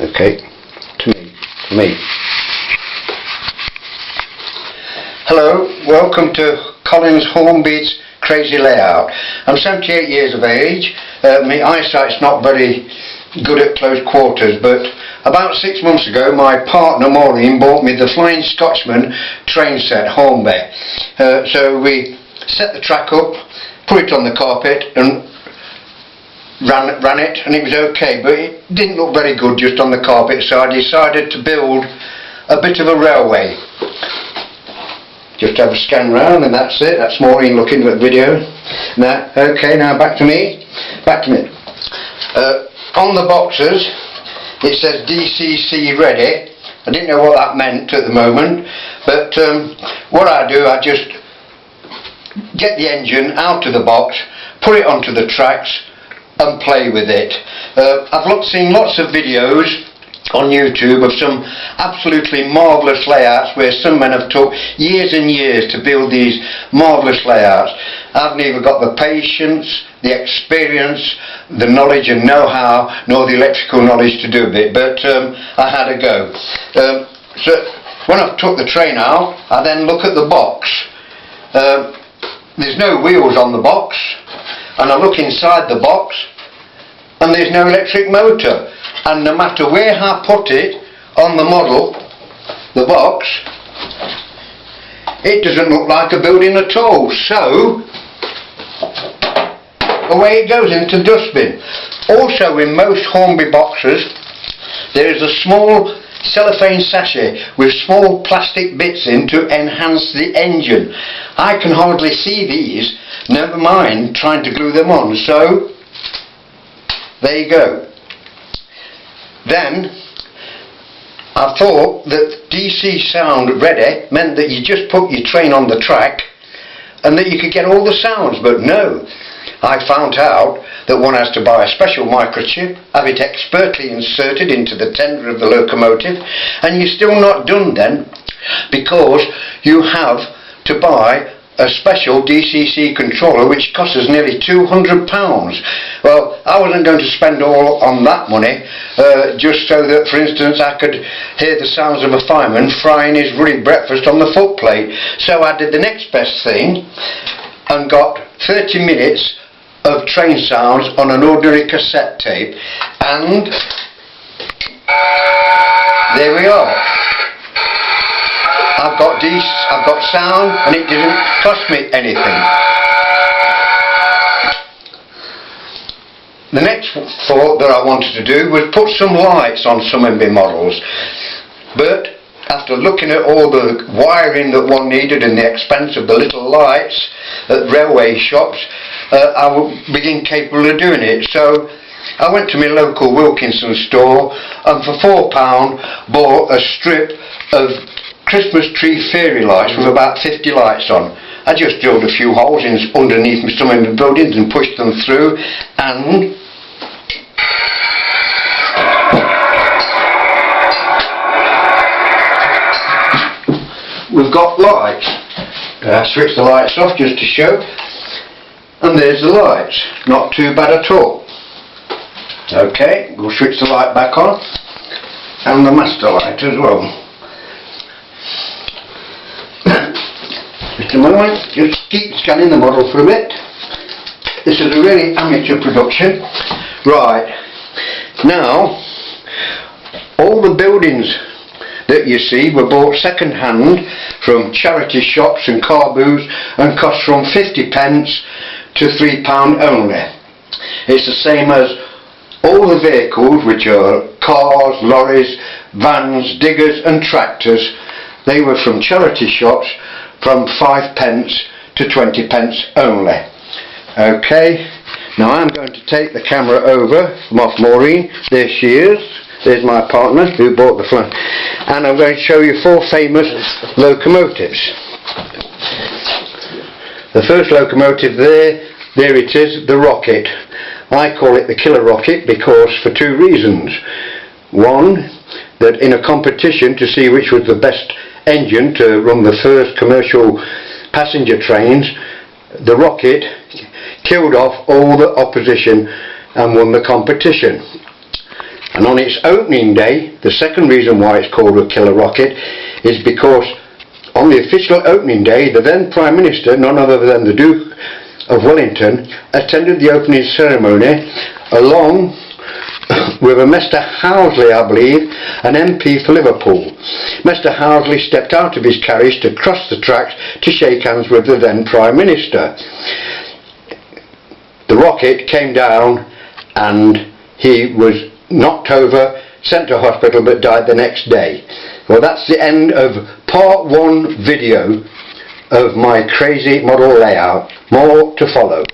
Okay, to me. Hello, welcome to Collins Hornby's Crazy Layout. I'm 78 years of age. My eyesight's not very good at close quarters, but about 6 months ago my partner Maureen bought me the Flying Scotsman train set hornby. So we set the track up, put it on the carpet and ran it, and it was okay, but it didn't look very good just on the carpet, so I decided to build a bit of a railway. Just have a scan round and that's it. That's Maureen looking at the video. Now, okay, now back to me. On the boxes it says DCC ready. I didn't know what that meant at the moment, but what I do, I just get the engine out of the box, put it onto the tracks and play with it. I've seen lots of videos on YouTube of some absolutely marvellous layouts where some men have took years and years to build these marvellous layouts. I've neither got the patience, the experience, the knowledge and know-how, nor the electrical knowledge to do it, but I had a go. So when I've took the train out, I then look at the box. There's no wheels on the box, and I look inside the box and there's no electric motor, and no matter where I put it on the model, the box, it doesn't look like a building at all. So away it goes into the dustbin. Also, in most Hornby boxes there is a small cellophane sachet with small plastic bits in to enhance the engine. I can hardly see these, never mind trying to glue them on, so there you go. Then I thought that DC sound ready meant that you just put your train on the track and that you could get all the sounds, but no. I found out that one has to buy a special microchip, have it expertly inserted into the tender of the locomotive, and you're still not done then, because you have to buy a special DCC controller which costs us nearly £200. Well, I wasn't going to spend all on that money just so that, for instance, I could hear the sounds of a fireman frying his ruddy breakfast on the footplate. So I did the next best thing and got 30 minutes of train sounds on an ordinary cassette tape, and there we are. I've got sound, and it didn't cost me anything. The next thought that I wanted to do was put some lights on some of my models, but after looking at all the wiring that one needed and the expense of the little lights at railway shops, I became capable of doing it. So I went to my local Wilkinson store and for £4 bought a strip of Christmas tree fairy lights with about 50 lights on. I just drilled a few holes underneath some of the buildings and pushed them through, and we've got lights. I switched the lights off just to show, and there's the lights. Not too bad at all. Okay, we'll switch the light back on, and the master light as well. Just a moment, just keep scanning the model for a bit. This is a really amateur production. Right, now all the buildings that you see were bought second hand from charity shops and car booths and cost from 50 pence to £3 only. It's the same as all the vehicles, which are cars, lorries, vans, diggers and tractors. They were from charity shops from 5 pence to 20 pence only. Okay, now I'm going to take the camera over from off Maureen. There she is. There's my partner who bought the fly, and I'm going to show you 4 famous locomotives. The first locomotive there it is, the Rocket. I call it the Killer Rocket because for 2 reasons. One, that in a competition to see which was the best engine to run the first commercial passenger trains, the Rocket killed off all the opposition and won the competition. And on its opening day, the second reason why it's called a killer rocket is because on the official opening day, the then Prime Minister, none other than the Duke of Wellington, attended the opening ceremony along with a Mr Housley, I believe, an MP for Liverpool. Mr Housley stepped out of his carriage to cross the tracks to shake hands with the then Prime Minister. The rocket came down and he was knocked over, sent to hospital, but died the next day. Well, that's the end of part 1 video of my crazy model layout. More to follow.